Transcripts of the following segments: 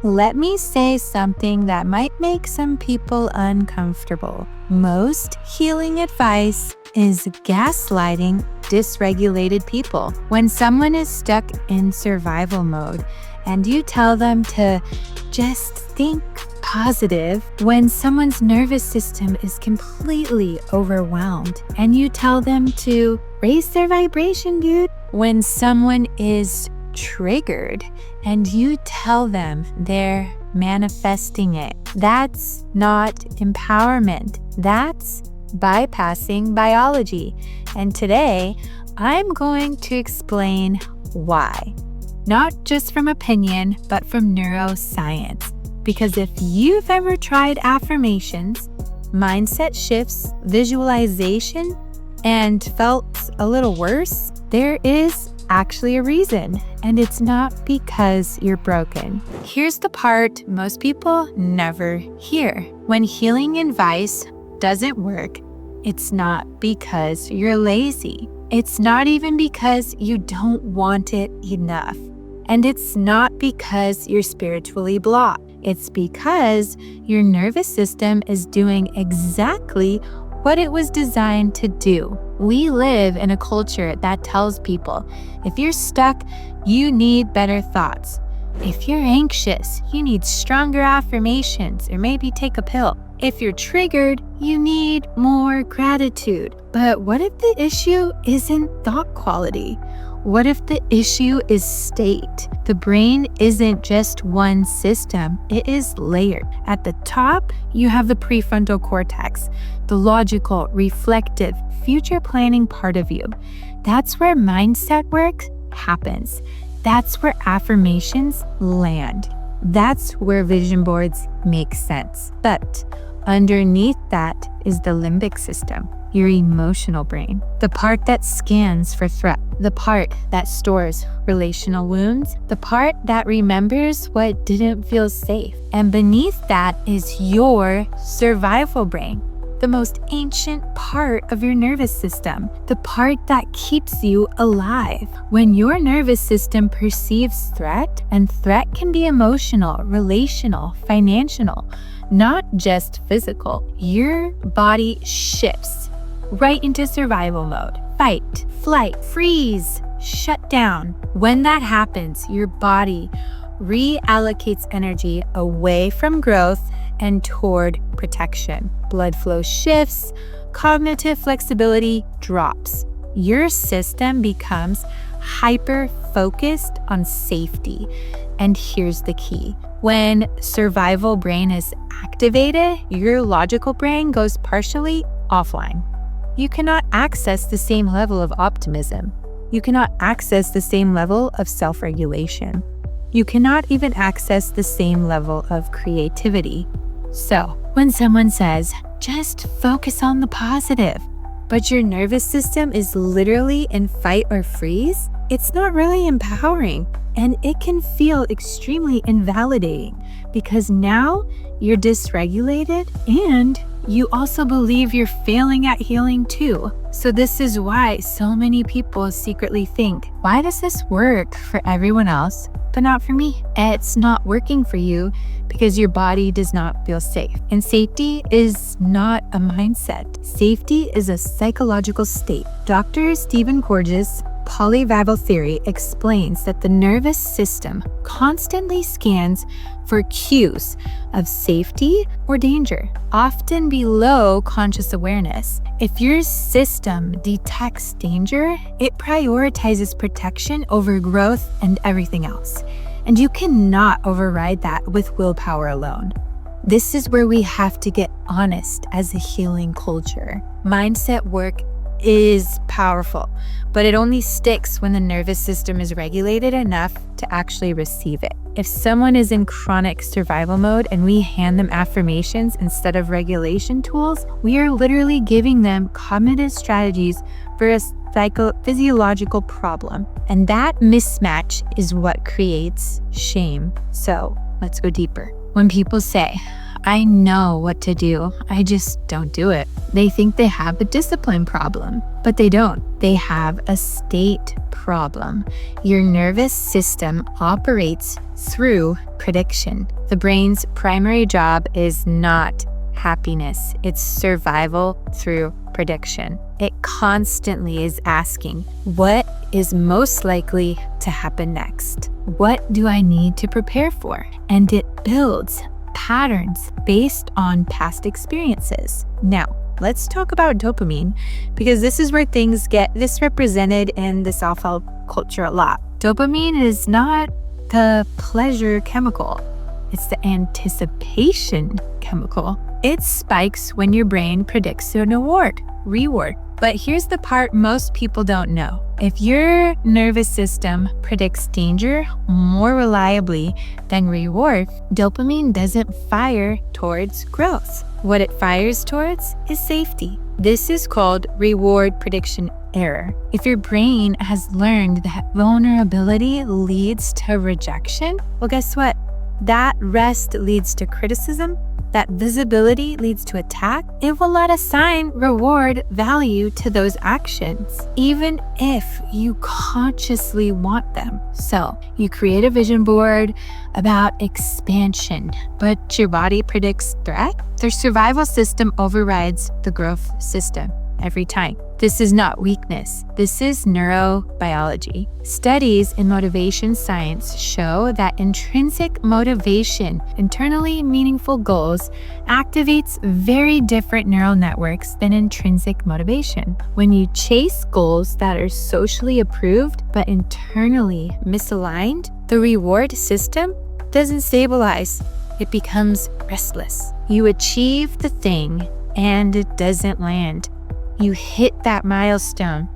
let me say something that might make some people uncomfortable. Most healing advice is gaslighting dysregulated people. When someone is stuck in survival mode and you tell them to just think positive, when someone's nervous system is completely overwhelmed and you tell them to raise their vibration, dude. When someone is triggered and you tell them they're manifesting it, that's not empowerment. That's bypassing biology. And today, I'm going to explain why. Not just from opinion, but from neuroscience. Because if you've ever tried affirmations, mindset shifts, visualization, and felt a little worse, there is actually a reason, and it's not because you're broken. Here's the part most people never hear. When healing advice doesn't work, it's not because you're lazy. It's not even because you don't want it enough. And it's not because you're spiritually blocked. It's because your nervous system is doing exactly what it was designed to do. We live in a culture that tells people, if you're stuck, you need better thoughts. If you're anxious, you need stronger affirmations or maybe take a pill. If you're triggered, you need more gratitude. But what if the issue isn't thought quality? What if the issue is state? The brain isn't just one system, it is layered. At the top, you have the prefrontal cortex, the logical, reflective, future planning part of you. That's where mindset work happens. That's where affirmations land. That's where vision boards make sense. But underneath that is the limbic system, your emotional brain, the part that scans for threat, the part that stores relational wounds, the part that remembers what didn't feel safe. And beneath that is your survival brain, the most ancient part of your nervous system, the part that keeps you alive. When your nervous system perceives threat, and threat can be emotional, relational, financial, not just physical, your body shifts right into survival mode. Fight, flight, freeze, shut down. When that happens, your body reallocates energy away from growth and toward protection. Blood flow shifts, cognitive flexibility drops. Your system becomes hyper-focused on safety. And here's the key. When survival brain is activated, your logical brain goes partially offline. You cannot access the same level of optimism. You cannot access the same level of self-regulation. You cannot even access the same level of creativity. So, when someone says, just focus on the positive, but your nervous system is literally in fight or freeze, it's not really empowering. And it can feel extremely invalidating because now you're dysregulated and you also believe you're failing at healing too. So this is why so many people secretly think, why does this work for everyone else, but not for me? It's not working for you because your body does not feel safe. And safety is not a mindset. Safety is a psychological state. Dr. Stephen Porges' polyvagal theory explains that the nervous system constantly scans for cues of safety or danger, often below conscious awareness. If your system detects danger, it prioritizes protection over growth and everything else. And you cannot override that with willpower alone. This is where we have to get honest as a healing culture. Mindset work is powerful, but it only sticks when the nervous system is regulated enough to actually receive it. If someone is in chronic survival mode and we hand them affirmations instead of regulation tools, we are literally giving them cognitive strategies for a physiological problem. And that mismatch is what creates shame. So let's go deeper. When people say, I know what to do, I just don't do it, they think they have a discipline problem. But they don't. They have a state problem. Your nervous system operates through prediction. The brain's primary job is not happiness, it's survival through prediction. It constantly is asking, what is most likely to happen next? What do I need to prepare for? And it builds patterns based on past experiences. Now, let's talk about dopamine, because this is where things get represented in the self-help culture a lot. Dopamine is not the pleasure chemical. It's the anticipation chemical. It spikes when your brain predicts an reward. But here's the part most people don't know. If your nervous system predicts danger more reliably than reward, dopamine doesn't fire towards growth. What it fires towards is safety. This is called reward prediction error. If your brain has learned that vulnerability leads to rejection, well, guess what? That rest leads to criticism. That visibility leads to attack. It will not assign reward value to those actions, even if you consciously want them. So you create a vision board about expansion, but your body predicts threat. Their survival system overrides the growth system every time. This is not weakness. This is neurobiology. Studies in motivation science show that intrinsic motivation, internally meaningful goals, activates very different neural networks than intrinsic motivation. When you chase goals that are socially approved but internally misaligned, the reward system doesn't stabilize. It becomes restless. You achieve the thing and it doesn't land. You hit that milestone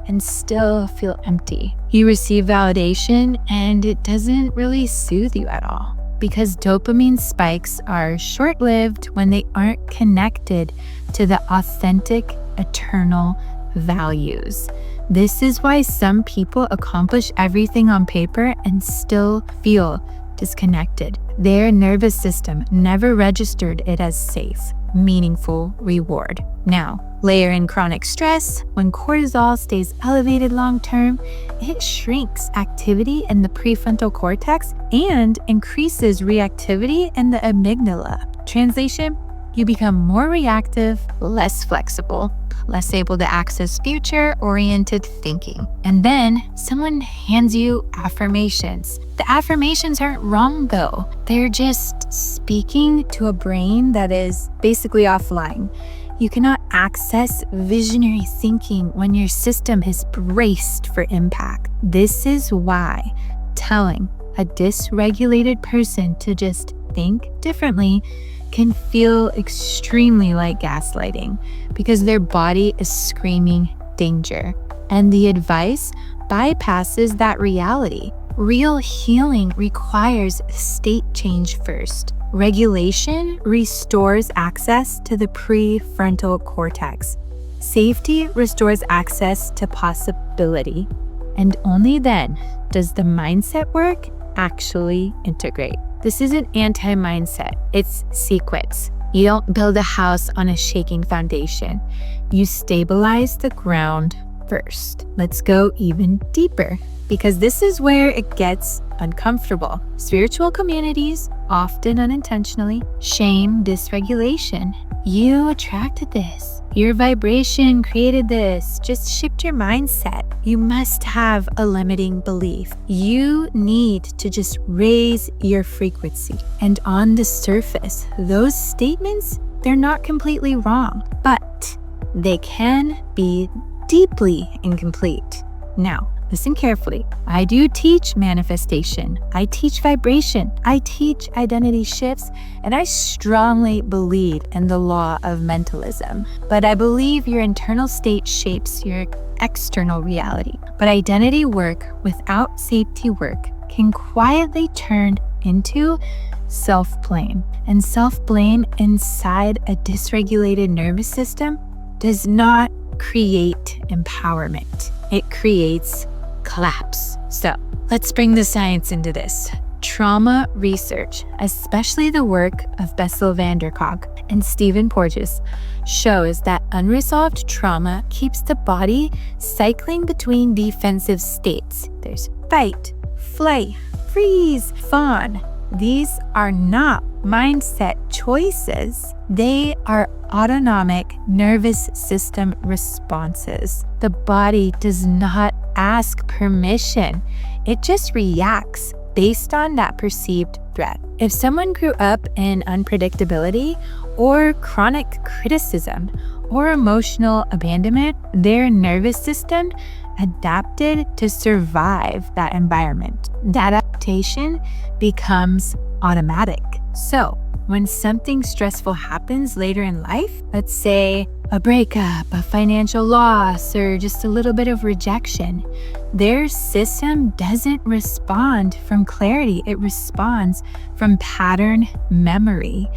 and still feel empty. You receive validation and it doesn't really soothe you at all, because dopamine spikes are short-lived when they aren't connected to the authentic, eternal values. This is why some people accomplish everything on paper and still feel disconnected. Their nervous system never registered it as safe, meaningful reward. Now, layer in chronic stress. When cortisol stays elevated long-term, it shrinks activity in the prefrontal cortex and increases reactivity in the amygdala. Translation, you become more reactive, less flexible, less able to access future-oriented thinking. And then someone hands you affirmations. The affirmations aren't wrong though. They're just speaking to a brain that is basically offline. You cannot access visionary thinking when your system is braced for impact. This is why telling a dysregulated person to just think differently can feel extremely like gaslighting, because their body is screaming danger. And the advice bypasses that reality. Real healing requires state change first. Regulation restores access to the prefrontal cortex. Safety restores access to possibility. And only then does the mindset work actually integrate. This isn't anti-mindset, it's sequence. You don't build a house on a shaking foundation. You stabilize the ground first. Let's go even deeper, because this is where it gets uncomfortable. Spiritual communities, often unintentionally, shame dysregulation. You attracted this. Your vibration created this. Just shift your mindset. You must have a limiting belief. You need to just raise your frequency. And on the surface, those statements, they're not completely wrong, but they can be deeply incomplete. Now, listen carefully. I do teach manifestation. I teach vibration. I teach identity shifts. And I strongly believe in the law of mentalism. But I believe your internal state shapes your external reality. But identity work without safety work can quietly turn into self-blame. And self-blame inside a dysregulated nervous system does not create empowerment. It creates collapse. So let's bring the science into this. Trauma research, especially the work of Bessel van der Kolk and Stephen Porges, shows that unresolved trauma keeps the body cycling between defensive states. There's fight, flight, freeze, fawn. These are not mindset choices. They are autonomic nervous system responses. The body does not ask permission. It just reacts based on that perceived threat. If someone grew up in unpredictability or chronic criticism or emotional abandonment, their nervous system adapted to survive that environment. That adaptation becomes automatic. So when something stressful happens later in life, let's say a breakup, a financial loss, or just a little bit of rejection, their system doesn't respond from clarity. It responds from pattern memory.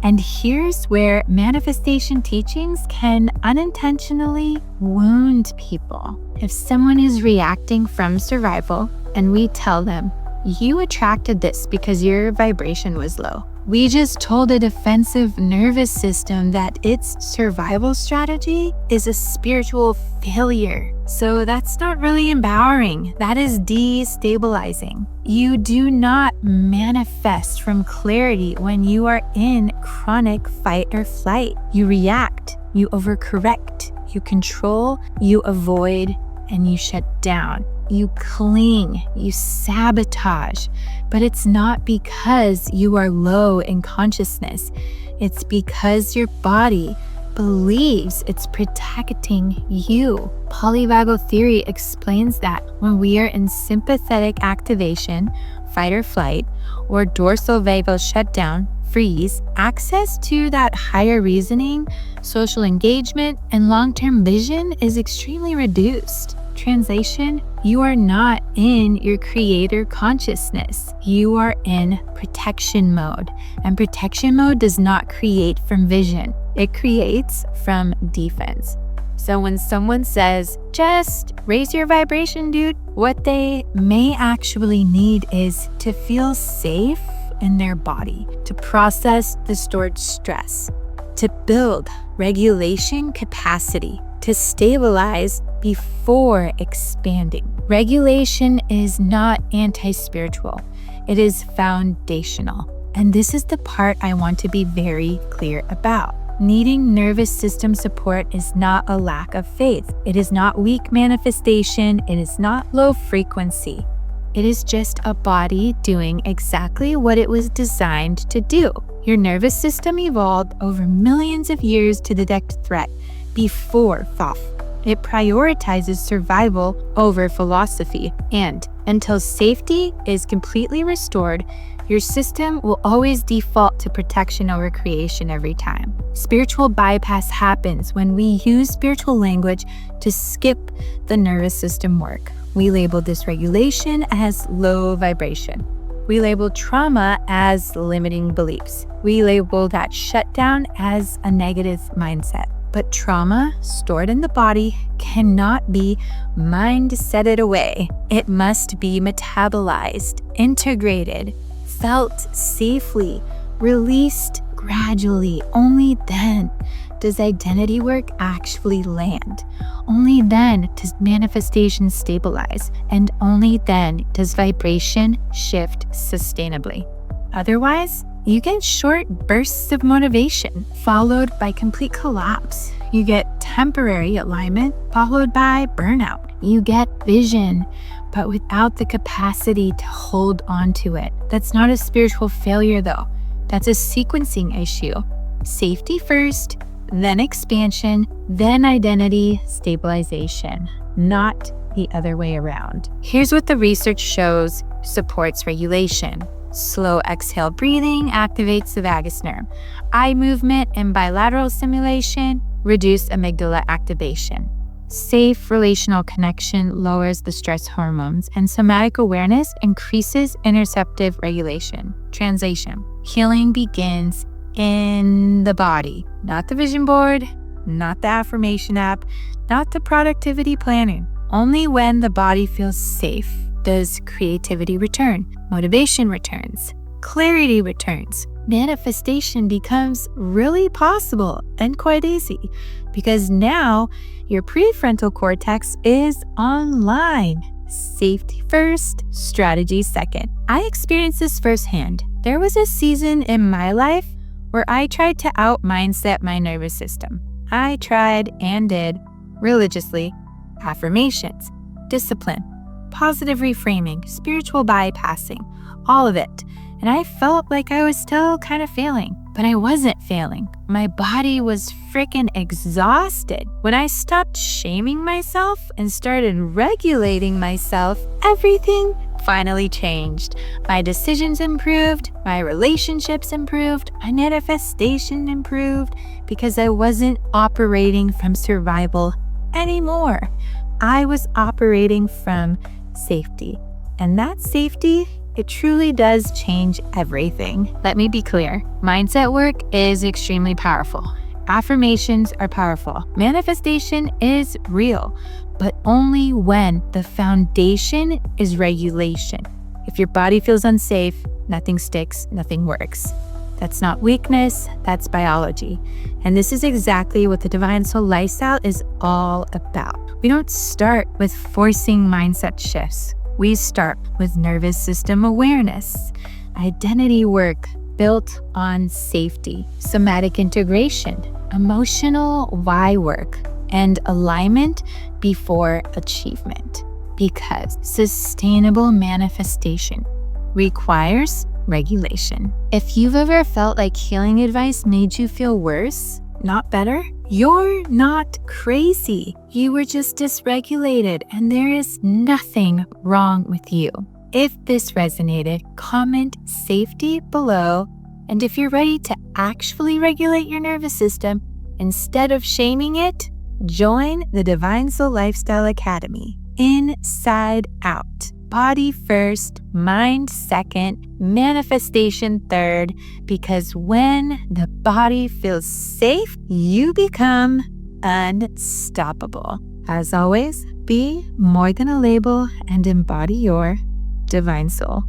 And here's where manifestation teachings can unintentionally wound people. If someone is reacting from survival and we tell them, you attracted this because your vibration was low, we just told a defensive nervous system that its survival strategy is a spiritual failure. So that's not really empowering. That is destabilizing. You do not manifest from clarity when you are in chronic fight or flight. You react, you overcorrect, you control, you avoid, and you shut down. You cling, you sabotage, but it's not because you are low in consciousness. It's because your body believes it's protecting you. Polyvagal theory explains that when we are in sympathetic activation, fight or flight, or dorsal vagal shutdown, freeze, access to that higher reasoning, social engagement, and long-term vision is extremely reduced. Translation, you are not in your creator consciousness. You are in protection mode. And protection mode does not create from vision. It creates from defense. So when someone says, just raise your vibration, dude, what they may actually need is to feel safe in their body, to process the stored stress, to build regulation capacity, to stabilize before expanding. Regulation is not anti-spiritual. It is foundational. And this is the part I want to be very clear about. Needing nervous system support is not a lack of faith. It is not weak manifestation. It is not low frequency. It is just a body doing exactly what it was designed to do. Your nervous system evolved over millions of years to detect threat before fluff. It prioritizes survival over philosophy, and until safety is completely restored, your system will always default to protection over creation every time. Spiritual bypass happens when we use spiritual language to skip the nervous system work. We label dysregulation as low vibration. We label trauma as limiting beliefs. We label that shutdown as a negative mindset. But trauma stored in the body cannot be mind-setted away. It must be metabolized, integrated, felt safely, released gradually. Only then does identity work actually land. Only then does manifestation stabilize. And only then does vibration shift sustainably. Otherwise, you get short bursts of motivation, followed by complete collapse. You get temporary alignment, followed by burnout. You get vision, but without the capacity to hold on to it. That's not a spiritual failure, though. That's a sequencing issue. Safety first, then expansion, then identity stabilization, not the other way around. Here's what the research shows supports regulation. Slow exhale breathing activates the vagus nerve. Eye movement and bilateral stimulation reduce amygdala activation. Safe relational connection lowers the stress hormones, and somatic awareness increases interoceptive regulation. Translation: healing begins in the body, not the vision board, not the affirmation app, not the productivity planning. Only when the body feels safe does creativity return, motivation returns, clarity returns. Manifestation becomes really possible and quite easy because now your prefrontal cortex is online. Safety first, strategy second. I experienced this firsthand. There was a season in my life where I tried to out-mindset my nervous system. I tried and did religiously affirmations, discipline, positive reframing, spiritual bypassing, all of it. And I felt like I was still kind of failing, but I wasn't failing. My body was freaking exhausted. When I stopped shaming myself and started regulating myself, everything finally changed. My decisions improved, my relationships improved, my manifestation improved because I wasn't operating from survival anymore. I was operating from safety. And that safety, it truly does change everything. Let me be clear. Mindset work is extremely powerful. Affirmations are powerful. Manifestation is real, but only when the foundation is regulation. If your body feels unsafe, nothing sticks, nothing works. That's not weakness, that's biology. And this is exactly what the Divine Soul Lifestyle is all about. We don't start with forcing mindset shifts. We start with nervous system awareness, identity work built on safety, somatic integration, emotional why work, and alignment before achievement. Because sustainable manifestation requires regulation. If you've ever felt like healing advice made you feel worse, not better, you're not crazy. You were just dysregulated and there is nothing wrong with you. If this resonated, comment safety below. And if you're ready to actually regulate your nervous system instead of shaming it, join the Divine Soul Lifestyle Academy. Inside out. Body first, mind second, manifestation third, because when the body feels safe, you become unstoppable. As always, be more than a label and embody your divine soul.